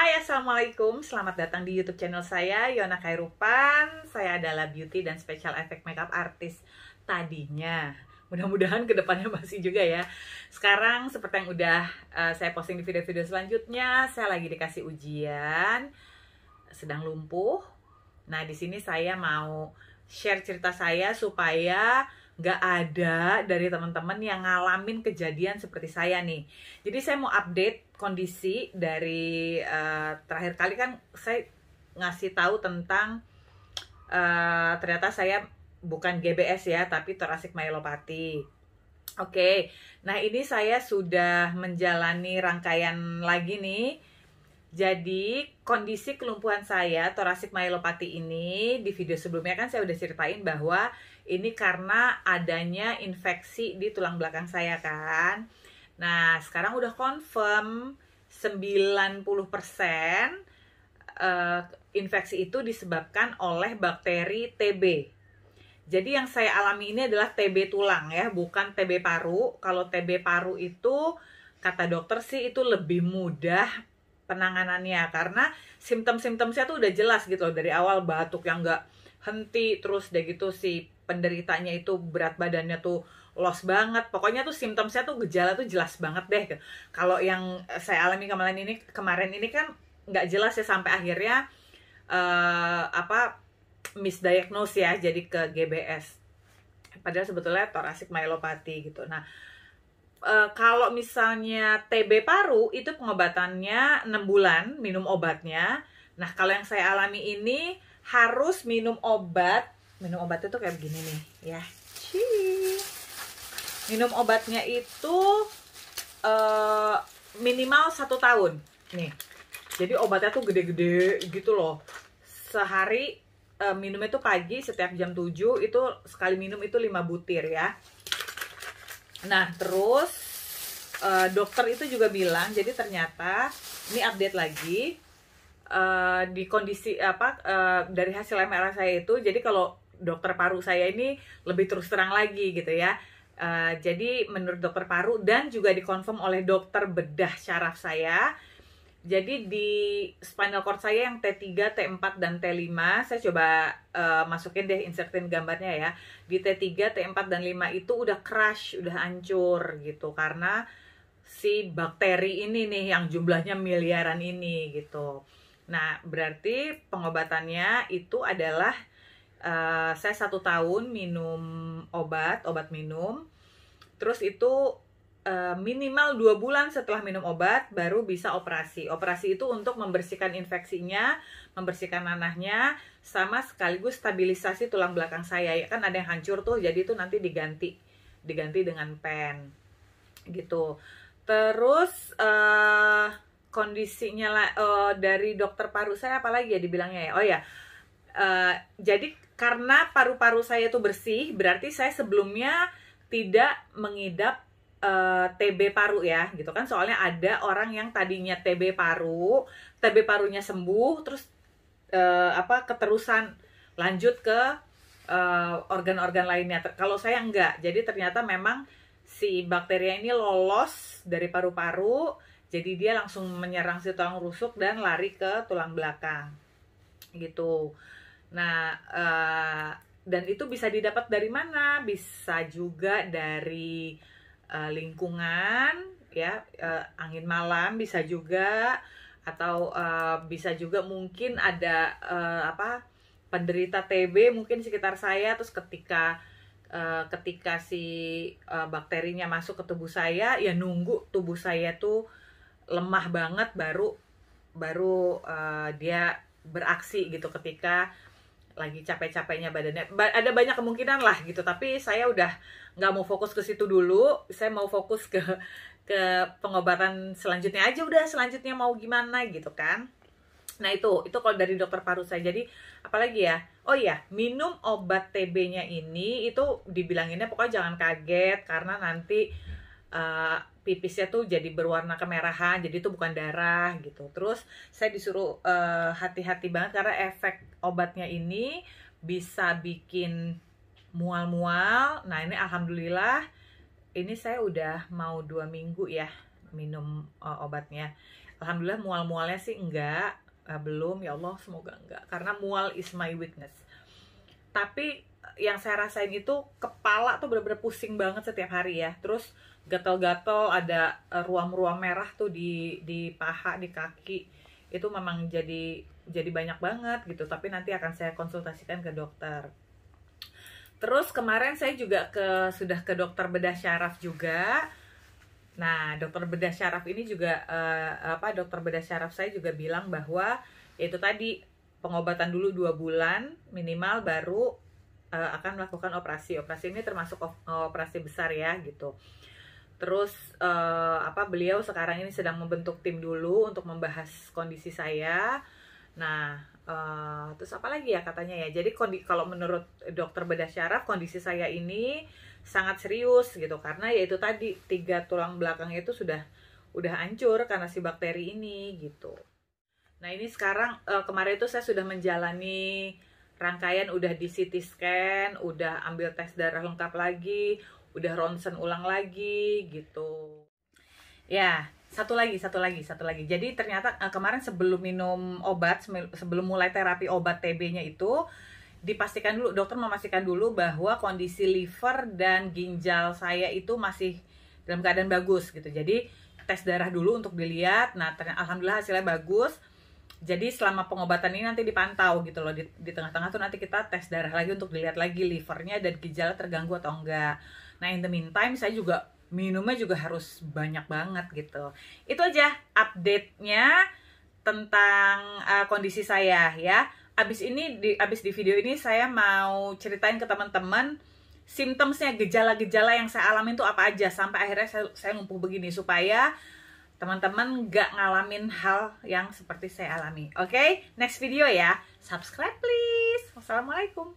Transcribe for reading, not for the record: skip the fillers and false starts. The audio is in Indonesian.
Hai, Assalamualaikum. Selamat datang di YouTube channel saya, Yona Khairupan. Saya adalah beauty dan special effect makeup artist tadinya. Mudah-mudahan kedepannya masih juga ya. Sekarang seperti yang udah saya posting di video-video selanjutnya, saya lagi dikasih ujian, sedang lumpuh. Nah, di sini saya mau share cerita saya supaya nggak ada dari teman-teman yang ngalamin kejadian seperti saya nih. Jadi saya mau update kondisi dari terakhir kali kan saya ngasih tahu tentang ternyata saya bukan GBS ya, tapi thoracic myelopathy. Oke, nah ini saya sudah menjalani rangkaian lagi nih. Jadi kondisi kelumpuhan saya, thoracic myelopathy ini, di video sebelumnya kan saya udah ceritain bahwa ini karena adanya infeksi di tulang belakang saya kan. Nah, sekarang udah confirm 90% infeksi itu disebabkan oleh bakteri TB. Jadi yang saya alami ini adalah TB tulang ya, bukan TB paru. Kalau TB paru itu kata dokter sih itu lebih mudah penanganannya karena simptom-simptomnya tuh udah jelas gitu loh, dari awal batuk yang nggak henti, terus udah gitu si penderitanya itu berat badannya tuh los banget, pokoknya tuh simptomnya tuh gejala tuh jelas banget deh. Kalau yang saya alami kemarin ini kan nggak jelas ya, sampai akhirnya misdiagnose ya, jadi ke GBS, padahal sebetulnya thoracic myelopathy gitu. Nah, kalau misalnya TB paru itu pengobatannya 6 bulan minum obatnya. Nah, kalau yang saya alami ini harus minum obat. Minum obatnya tuh kayak begini nih ya. Minum obatnya itu minimal 1 tahun nih. Jadi obatnya tuh gede-gede gitu loh. Sehari minumnya tuh pagi setiap jam 7, itu sekali minum itu 5 butir ya. Nah, terus dokter itu juga bilang, jadi ternyata ini update lagi di kondisi dari hasil MRI saya itu, jadi kalau dokter paru saya ini lebih terus terang lagi gitu ya. Jadi menurut dokter paru dan juga dikonfirm oleh dokter bedah syaraf saya, jadi di spinal cord saya yang T3, T4, dan T5, saya coba masukin deh, insertin gambarnya ya. Di T3, T4, dan 5 itu udah crash, udah hancur gitu. Karena si bakteri ini nih yang jumlahnya miliaran ini gitu. Nah, berarti pengobatannya itu adalah saya 1 tahun minum obat minum. Terus itu minimal 2 bulan setelah minum obat baru bisa operasi. Operasi itu untuk membersihkan infeksinya, membersihkan nanahnya, sama sekaligus stabilisasi tulang belakang saya. Ya kan ada yang hancur tuh, jadi itu nanti diganti dengan pen gitu. Terus kondisinya dari dokter paru saya apalagi ya dibilangnya ya. Oh ya, jadi karena paru-paru saya itu bersih, berarti saya sebelumnya tidak mengidap TB paru ya gitu kan. Soalnya ada orang yang tadinya TB parunya sembuh, terus keterusan lanjut ke organ-organ lainnya. Kalau saya enggak, jadi ternyata memang si bakteri ini lolos dari paru-paru, jadi dia langsung menyerang si tulang rusuk dan lari ke tulang belakang gitu. Nah, dan itu bisa didapat dari mana? Bisa juga dari lingkungan ya, angin malam bisa juga, atau bisa juga mungkin ada penderita TB mungkin sekitar saya, terus ketika si bakterinya masuk ke tubuh saya, ya nunggu tubuh saya tuh lemah banget baru dia beraksi gitu ketika lagi capek-capeknya badannya. Ada banyak kemungkinan lah gitu, tapi saya udah nggak mau fokus ke situ dulu. Saya mau fokus ke pengobatan selanjutnya aja, udah selanjutnya mau gimana gitu kan. Nah itu kalau dari dokter paru saya. Jadi apalagi ya, oh iya, minum obat TB-nya ini itu dibilanginnya pokoknya jangan kaget karena nanti pipisnya tuh jadi berwarna kemerahan, jadi itu bukan darah gitu. Terus saya disuruh hati-hati banget karena efek obatnya ini bisa bikin mual-mual. Nah ini alhamdulillah, ini saya udah mau 2 minggu ya minum obatnya. Alhamdulillah mual-mualnya sih enggak, belum, ya Allah semoga enggak, karena mual is my weakness. Tapi yang saya rasain itu kepala tuh bener-bener pusing banget setiap hari ya, terus gatal-gatal, ada ruam-ruam merah tuh di paha, di kaki, itu memang jadi banyak banget gitu, tapi nanti akan saya konsultasikan ke dokter. Terus kemarin saya juga sudah ke dokter bedah syaraf juga. Nah, dokter bedah syaraf ini juga dokter bedah syaraf saya juga bilang bahwa itu tadi pengobatan dulu 2 bulan minimal, baru akan melakukan operasi. Operasi ini termasuk operasi besar ya gitu. Terus beliau sekarang ini sedang membentuk tim dulu untuk membahas kondisi saya. Nah, terus apa lagi ya katanya ya, jadi kalau menurut dokter bedah syaraf kondisi saya ini sangat serius gitu, karena yaitu tadi 3 tulang belakangnya itu udah hancur karena si bakteri ini gitu. Nah ini sekarang kemarin itu saya sudah menjalani rangkaian, udah di CT scan, udah ambil tes darah lengkap lagi, udah ronsen ulang lagi gitu ya. Satu lagi. Jadi ternyata kemarin sebelum minum obat, sebelum mulai terapi obat TB-nya itu, dipastikan dulu, dokter memastikan dulu bahwa kondisi liver dan ginjal saya itu masih dalam keadaan bagus gitu. Jadi tes darah dulu untuk dilihat. Nah, alhamdulillah hasilnya bagus. Jadi selama pengobatan ini nanti dipantau gitu loh. Di tengah-tengah tuh nanti kita tes darah lagi untuk dilihat lagi livernya dan ginjalnya terganggu atau enggak. Nah, in the meantime saya juga minumnya juga harus banyak banget gitu. Itu aja update-nya tentang kondisi saya ya. Abis di video ini saya mau ceritain ke teman-teman symptoms-nya, gejala-gejala yang saya alami itu apa aja sampai akhirnya saya lumpuh begini, supaya teman-teman nggak ngalamin hal yang seperti saya alami. Oke, next video ya. Subscribe please. Wassalamualaikum.